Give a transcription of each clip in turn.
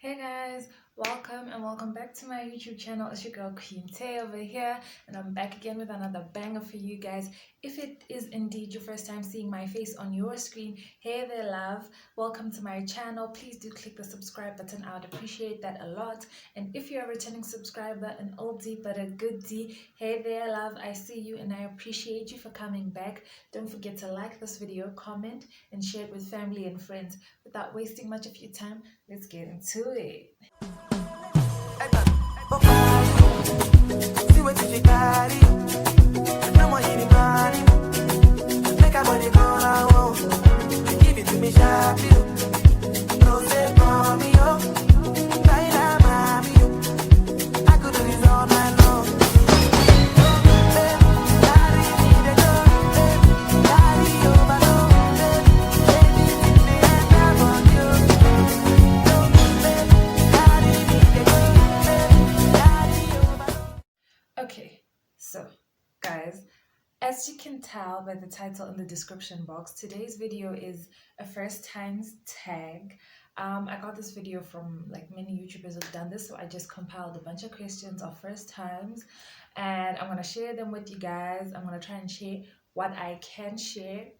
Hey guys, welcome and welcome back to my YouTube channel. It's your girl Queen Tay over here, and I'm back again with another banger for you guys. If it is indeed your first time seeing my face on your screen, hey there, love. Welcome to my channel. Please do click the subscribe button. I would appreciate that a lot. And if you're a returning subscriber, an oldie but a goodie, hey there, love. I see you and I appreciate you for coming back. Don't forget to like this video, comment, and share it with family and friends. Without wasting much of your time, let's get into it. See what you carry. No more hitting money. Make a body call I won't. Give it to me sharply. No say for me, oh. Baila mami, oh. I could do this all night long. Okay, so guys, as you can tell by the title in the description box, today's video is a first times tag. I got this video from like many YouTubers have done this, so I just compiled a bunch of questions of first times and I'm gonna share them with you guys. I'm gonna try and share what I can share,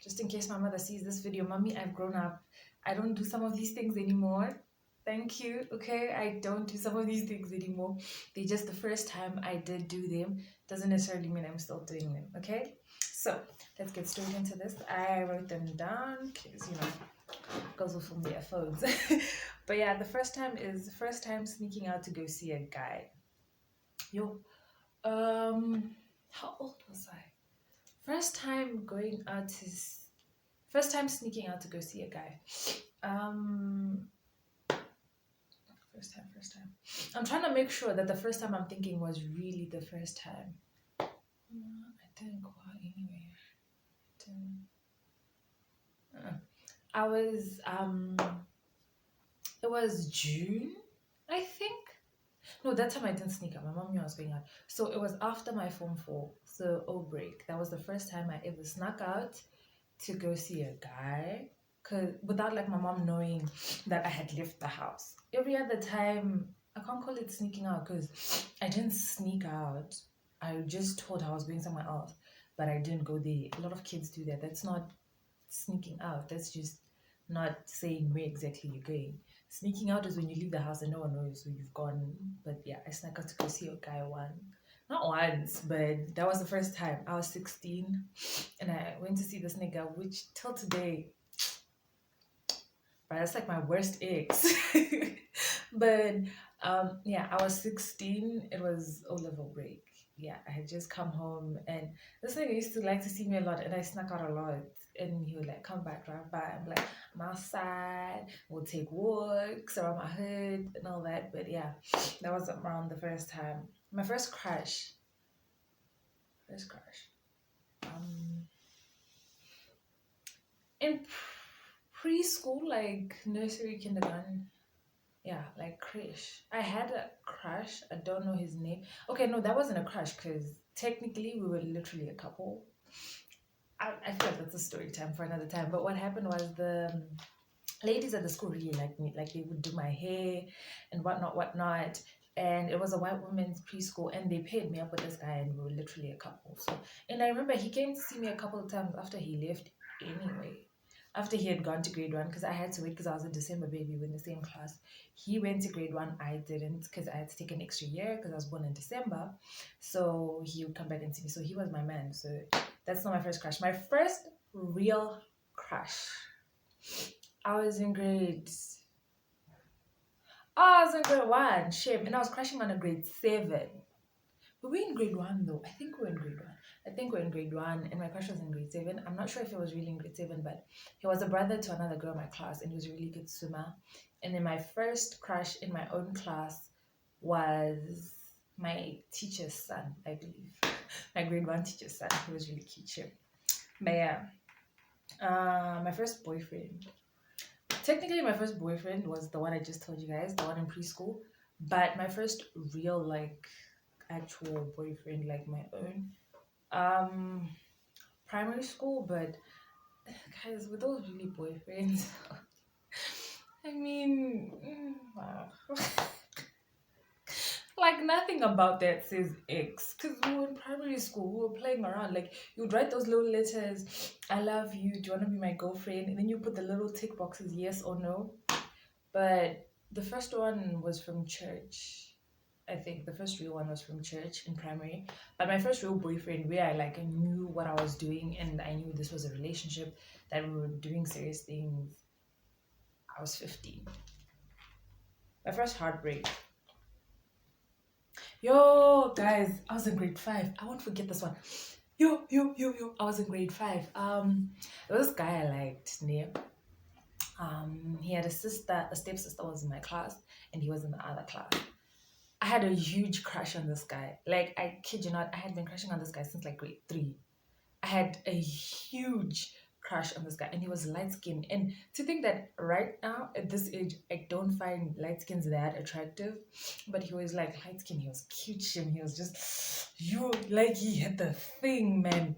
just in case my mother sees this video. Mommy, I've grown up. I don't do some of these things anymore. Thank you. Okay, I don't do some of these things anymore. They just the first time I did do them doesn't necessarily mean I'm still doing them. Okay, so let's get straight into this. I wrote them down because girls will film their phones. But yeah, the first time is first time sneaking out to go see a guy. Yo, how old was I? First time going out to first time sneaking out to go see a guy. First time. I'm trying to make sure that the first time I'm thinking was really the first time. I didn't go out anywhere. I was it was June, I think. No, that time I didn't sneak out. My mom knew I was going out. So it was after my Form 4, so break. That was the first time I ever snuck out to go see a guy, cause without like my mom knowing that I had left the house. Every other time, I can't call it sneaking out because I didn't sneak out. I just told her I was going somewhere else, but I didn't go there. A lot of kids do that. That's not sneaking out. That's just not saying where exactly you're going. Sneaking out is when you leave the house and no one knows where you've gone. But yeah, I snuck out to go see a guy not once, but that was the first time. I was 16 and I went to see this nigga, which till today, but that's like my worst ex. But yeah, I was 16. It was O-level break. Yeah, I had just come home and this nigga used to like to see me a lot and I snuck out a lot. And he would like come back, drive by. I'm like, I'm outside, we'll take walks around my hood and all that. But yeah, that was around the first time. My first crush. In preschool, like nursery, kindergarten. Yeah, like crush. I had a crush. I don't know his name. Okay, no, that wasn't a crush because technically we were literally a couple. I feel like that's a story time for another time. But what happened was the ladies at the school really liked me. Like they would do my hair and whatnot. And it was a white women's preschool, and they paired me up with this guy, and we were literally a couple. So, and I remember he came to see me a couple of times after he left. Anyway, after he had gone to grade 1, because I had to wait because I was a December baby. We were in the same class. He went to grade 1. I didn't because I had to take an extra year because I was born in December. So he would come back and see me. So he was my man. So that's not my first crush. My first real crush. I was in grade. Oh, I was in grade 1. Shame. And I was crushing on a grade 7. Were we in grade 1 though? I think we were in grade 1. I think we're in grade 1 and my crush was in grade 7. I'm not sure if it was really in grade 7, but he was a brother to another girl in my class and he was a really good swimmer. And then my first crush in my own class was my teacher's son, I believe. My grade 1 teacher's son. He was really cute. Sure. But yeah, my first boyfriend. Technically, my first boyfriend was the one I just told you guys, the one in preschool. But my first real, like, actual boyfriend, like my own, primary school. But guys, with those really boyfriends, I mean, Like nothing about that says X. Because we were in primary school, we were playing around. Like you'd write those little letters, I love you, do you want to be my girlfriend? And then you put the little tick boxes, yes or no. But the first one was from church. I think the first real one was from church in primary. But my first real boyfriend, where I knew what I was doing and I knew this was a relationship, that we were doing serious things, I was 15. My first heartbreak. Yo, guys, I was in grade 5. I won't forget this one. Yo. I was in grade 5. There was this guy I liked, near. He had a stepsister was in my class, and he was in the other class. I had a huge crush on this guy. Like, I kid you not, I had been crushing on this guy since like grade 3. I had a huge crush on this guy, and he was light skinned. And to think that right now at this age, I don't find light skins that attractive, but he was like light skinned. He was cute, and he was just like he had the thing, man.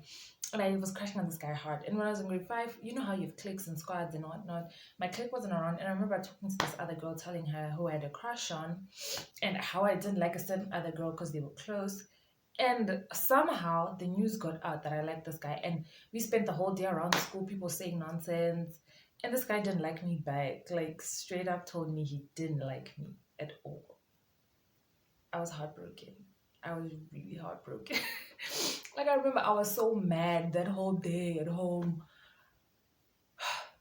And I was crushing on this guy hard. And when I was in grade 5, you know how you have cliques and squads and whatnot. My clique wasn't around, and I remember talking to this other girl, telling her who I had a crush on, and how I didn't like a certain other girl because they were close. And somehow the news got out that I liked this guy, and we spent the whole day around school, people saying nonsense. And this guy didn't like me back. Like, straight up told me he didn't like me at all. I was heartbroken. I was really heartbroken. Like, I remember I was so mad that whole day at home.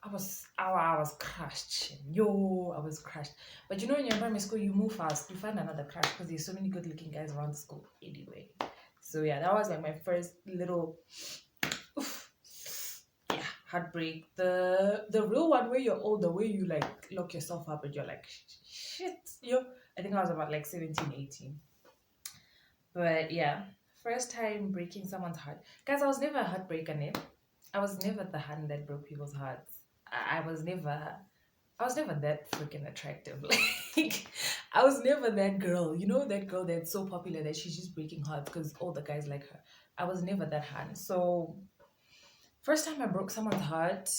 I was crushed. Yo, I was crushed. But you know, when you're in primary school, you move fast. You find another crush because there's so many good-looking guys around the school anyway. So yeah, that was like my first little, yeah, heartbreak. The real one where you're older, where you like lock yourself up and you're like, shit, yo. I think I was about like 17, 18. But yeah, first time breaking someone's heart. Guys, I was never a heartbreaker, Nip. I was never the hand that broke people's hearts. I was never that freaking attractive. Like, I was never that girl. You know, that girl that's so popular that she's just breaking hearts because all the guys like her. I was never that hand. So, first time I broke someone's heart,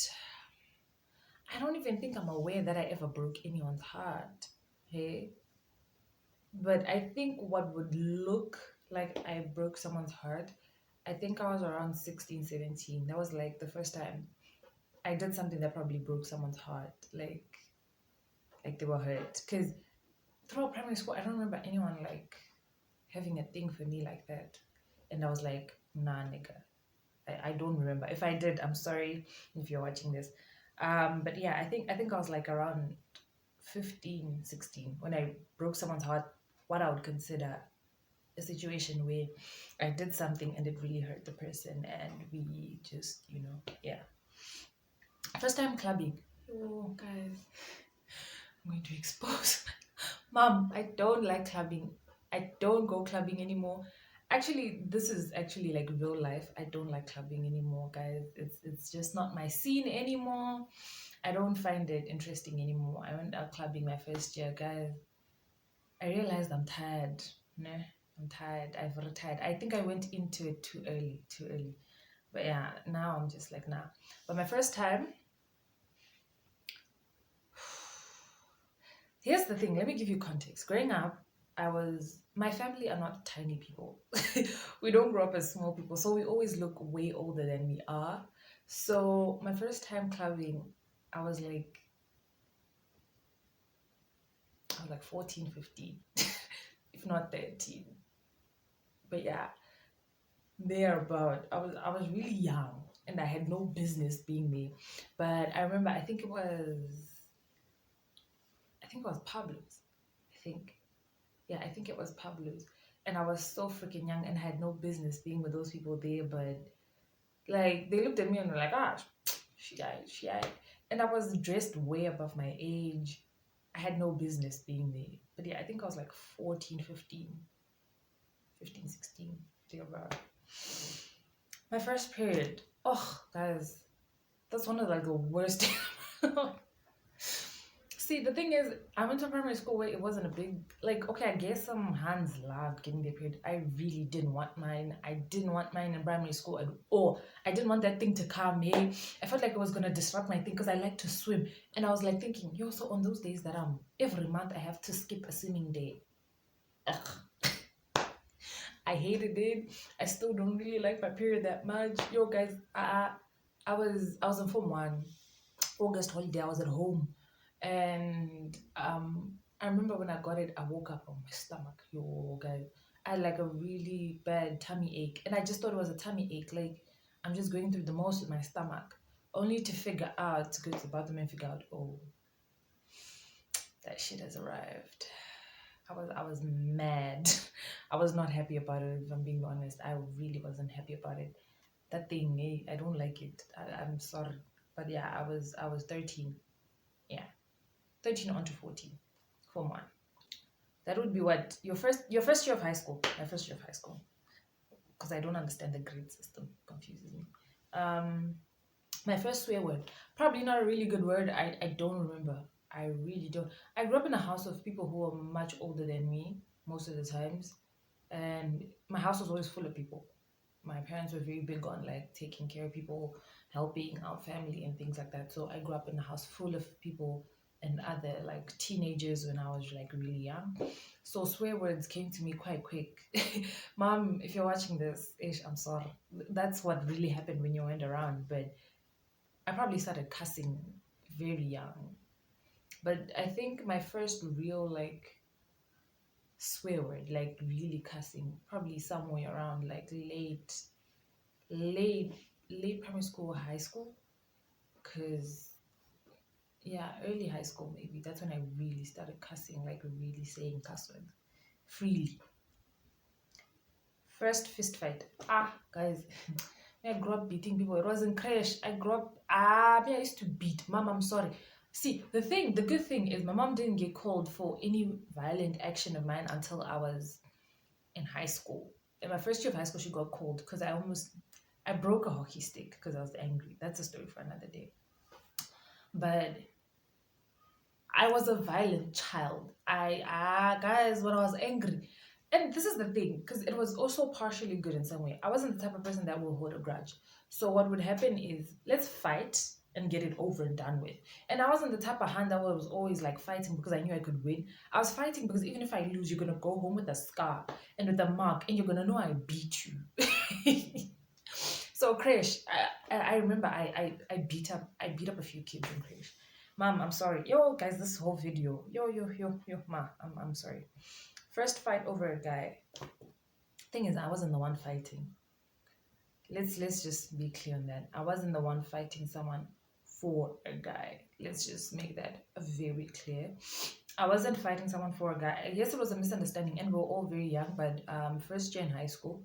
I don't even think I'm aware that I ever broke anyone's heart. Hey? But I think what would look like I broke someone's heart, I think I was around 16, 17. That was like the first time I did something that probably broke someone's heart. Like they were hurt. Because throughout primary school, I don't remember anyone like having a thing for me like that. And I was like, nah, nigga. I don't remember. If I did, I'm sorry if you're watching this. But yeah, I think I was like around 15, 16 when I broke someone's heart, what I would consider a situation where I did something and it really hurt the person, and we just, yeah. First time clubbing. Oh, guys, I'm going to expose. Mom, I don't like clubbing. I don't go clubbing anymore. Actually, this is actually like real life. I don't like clubbing anymore, guys. It's just not my scene anymore. I don't find it interesting anymore. I went out clubbing my first year, guys. I realized I'm tired. Nah, I'm tired. I've retired. I think I went into it too early. But yeah, now I'm just like, nah. But my first time, here's the thing. Let me give you context. Growing up, my family are not tiny people. We don't grow up as small people. So we always look way older than we are. So my first time clubbing, I was like 14, 15, if not 13. But yeah, thereabout. I was really young and I had no business being there. But I remember, I think it was Pablo's. I think. Yeah, I think it was Pablo's. And I was so freaking young and had no business being with those people there. But like, they looked at me and were like, she died. And I was dressed way above my age. I had no business being there. But yeah, I think I was like 14, 15, 16, thereabout. My first period. Oh, guys, that's one of like the worst. See, the thing is, I went to primary school where it wasn't a big, like, okay, I guess some hands loved getting their period. I really didn't want mine. I didn't want mine in primary school at all. I didn't want that thing to come, hey. I felt like it was going to disrupt my thing because I like to swim. And I was like thinking, yo, so on those days that every month I have to skip a swimming day. Ugh. I hated it. I still don't really like my period that much. Yo, guys, I was in Form 1. August holiday, I was at home, and I remember when I got it, I woke up on my stomach. Yo, guys, I had like a really bad tummy ache, and I just thought it was a tummy ache. Like I'm just going through the most with my stomach, only to figure out to go to the bathroom and figure out, oh, that shit has arrived. I was mad. I was not happy about it. If I'm being honest, I really wasn't happy about it. That thing, I don't like it. I'm sorry, but yeah, I was 13. Yeah, 13 on to 14, Form 1. That would be what your first year of high school. My first year of high school, because I don't understand the grade system. Confuses me. Um, my first swear word, probably not a really good word. I don't remember. I really don't. I grew up in a house of people who were much older than me most of the times, and my house was always full of people. My parents were very big on like taking care of people, helping out family and things like that. So I grew up in a house full of people and other like teenagers when I was like really young. So swear words came to me quite quick. Mom, if you're watching this, ish, I'm sorry. That's what really happened when you went around. But I probably started cussing very young. But I think my first real like swear word, like really cussing, probably somewhere around like late late primary school, high school, because yeah, early high school maybe. That's when I really started cussing, like really saying cuss words freely. First fist fight. Guys, I grew up beating people. It wasn't crash. I grew up. Me, I used to beat. Mom, I'm sorry. See, the good thing is my mom didn't get called for any violent action of mine until I was in high school. In my first year of high school, she got called because I broke a hockey stick because I was angry. That's a story for another day. But I was a violent child. Guys, when I was angry, and this is the thing, because it was also partially good in some way. I wasn't the type of person that will hold a grudge. So what would happen is let's fight and get it over and done with. And I wasn't the type of hand that was always like fighting because I knew I could win. I was fighting because even if I lose, you're gonna go home with a scar and with a mark, and you're gonna know I beat you. So crash, I remember I beat up a few kids in crash. Mom, I'm sorry. Yo, guys, this whole video. Yo, ma, I'm sorry. First fight over a guy. Thing is, I wasn't the one fighting. Let's just be clear on that. I wasn't the one fighting someone for a guy. Let's just make that very clear. I wasn't fighting someone for a guy. I guess it was a misunderstanding, and we were all very young, but first year in high school.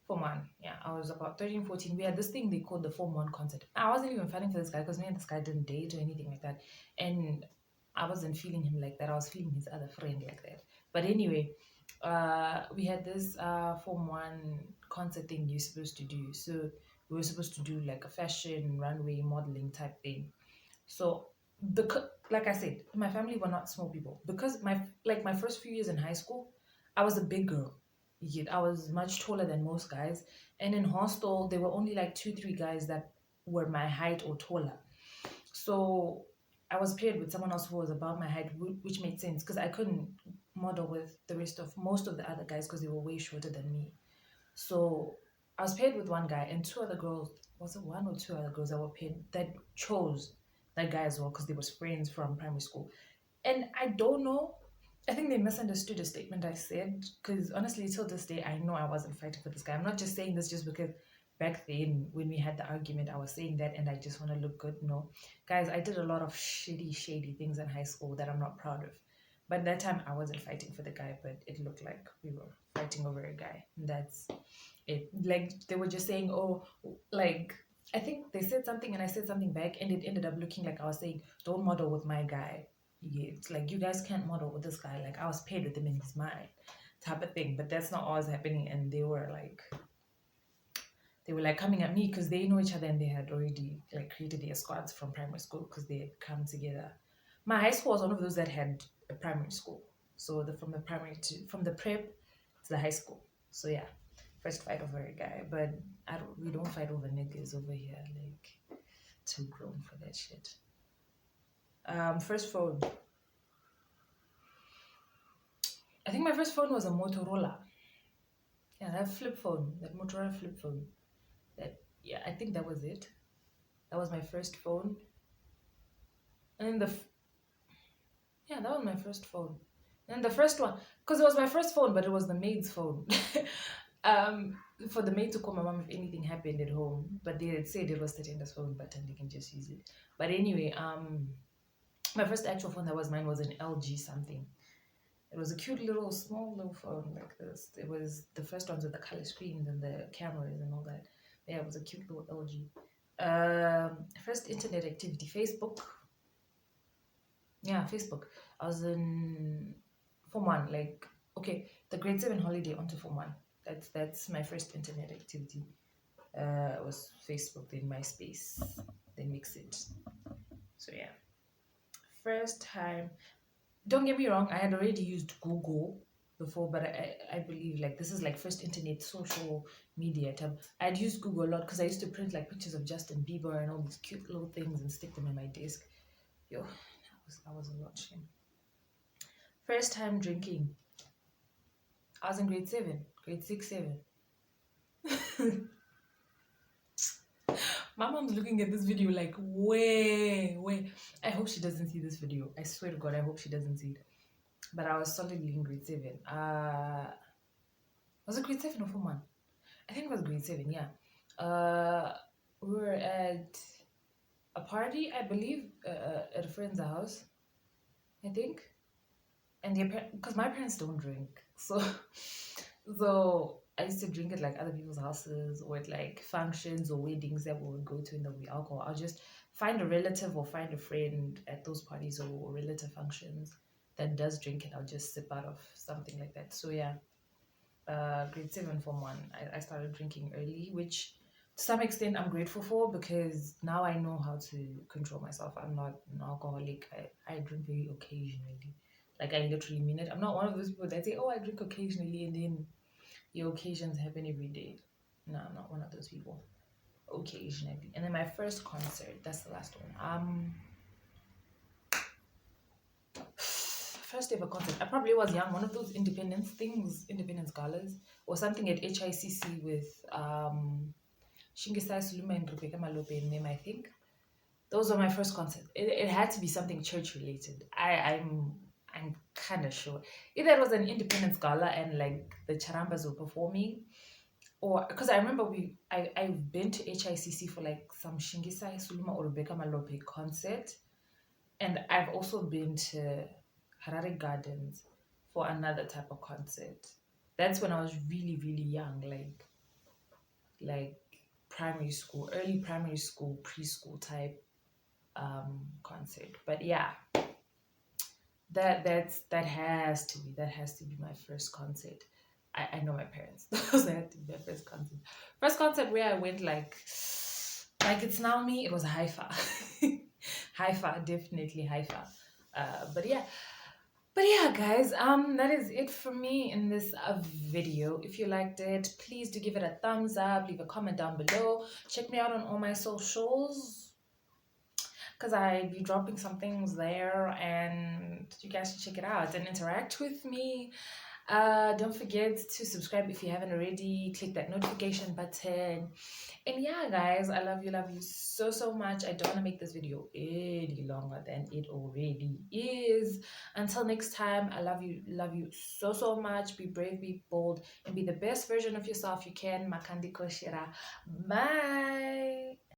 Form 1, yeah, I was about 13, 14. We had this thing they called the Form 1 concert. I wasn't even fighting for this guy because me and this guy didn't date or anything like that. And I wasn't feeling him like that. I was feeling his other friend like that. But anyway, we had this Form 1 concert thing you're supposed to do. So we were supposed to do like a fashion, runway, modeling type thing. So because, like I said, my family were not small people. Because my first few years in high school, I was a big girl. Yet I was much taller than most guys. And in hostel, there were only like two, three guys that were my height or taller. So I was paired with someone else who was about my height, which made sense because I couldn't model with the rest of most of the other guys because they were way shorter than me. So I was paired with one guy and two other girls. Was it one or two other girls that were paired that chose that guy as well because they was friends from primary school. And I don't know. I think they misunderstood a statement I said because honestly, till this day, I know I wasn't fighting for this guy. I'm not just saying this just because back then when we had the argument, I was saying that and I just want to look good. No, guys, I did a lot of shady things in high school that I'm not proud of. But that time, I wasn't fighting for the guy, but it looked like we were fighting over a guy. And that's it. Like they were just saying, oh, like I think they said something and I said something back, and it ended up looking like I was saying, don't model with my guy. Yeah, it's like you guys can't model with this guy. Like I was paired with him in his mind, type of thing. But that's not always happening. And they were like coming at me because they know each other and they had already like created their squads from primary school because they had come together. My high school was one of those that had a primary school. So from the prep to the high school. So yeah, first fight over a guy, but we don't fight over niggas over here. Like too grown for that shit. First phone. I think my first phone was a Motorola. Yeah, that flip phone, that Motorola flip phone. That yeah, I think that was it. That was my first phone. And then yeah, that was my first phone. And the first one, because it was my first phone, but it was the maid's phone. um, for the maid to call my mom if anything happened at home. But they had said it was Tatenda's phone button, they can just use it. But anyway, my first actual phone that was mine was an LG something. It was a cute little small little phone like this. It was the first ones with the color screens and the cameras and all that. Yeah, it was a cute little LG. First internet activity, Facebook. Yeah, Facebook. I was in Form 1, like, okay, the grade 7 holiday onto Form 1. That's my first internet activity. It was Facebook, then MySpace, then Mixit. So yeah, first time. Don't get me wrong, I had already used Google before, but I believe like this is like first internet social media tab. I'd used Google a lot because I used to print like pictures of Justin Bieber and all these cute little things and stick them in my desk. Yo, that was a lot. Shame. First time drinking. I was in grade 7, grade 6, 7. My mom's looking at this video like, way. I hope she doesn't see this video. I swear to God, I hope she doesn't see it. But I was solidly in grade 7. Was it grade 7 or Form 1? I think it was grade 7, yeah. We were at a party, I believe, at a friend's house, I think. And because my parents don't drink. So I used to drink at like other people's houses or at like functions or weddings that we would go to and there'll be alcohol. I'll just find a relative or find a friend at those parties or relative functions that does drink and I'll just sip out of something like that. So yeah, grade 7 Form 1, I started drinking early, which to some extent I'm grateful for because now I know how to control myself. I'm not an alcoholic. I drink very occasionally. Like I literally mean it. I'm not one of those people that say, oh, I drink occasionally and then your occasions happen every day. No, I'm not one of those people. Occasionally. And then my first concert, that's the last one. First ever concert. I probably was young, one of those independence galas, or something at HICC with Shingisai Suluma and Rebecca Malope and them, I think. Those were my first concerts. It had to be something church related. I'm kind of sure. Either it was an independence gala and like the charambas were performing, or because I remember I've been to HICC for like some Shingisai Suluma or Rebecca Malope concert, and I've also been to Harare Gardens for another type of concert. That's when I was really really young, like primary school, early primary school, preschool type concert. But yeah, that has to be my first concert. I know my parents. Those had to be my first concert. First concert where I went like it's now me. It was Haifa. Haifa, definitely Haifa. But yeah. But yeah, guys, that is it for me in this video. If you liked it, please do give it a thumbs up, leave a comment down below. Check me out on all my socials because I be dropping some things there and you guys should check it out and interact with me. Don't forget to subscribe if you haven't already. Click that notification button. And yeah, guys, I love you so much. I don't want to make this video any longer than it already is. Until next time, I love you so much. Be brave, be bold, and be the best version of yourself you can. Makandi Koshira. Bye.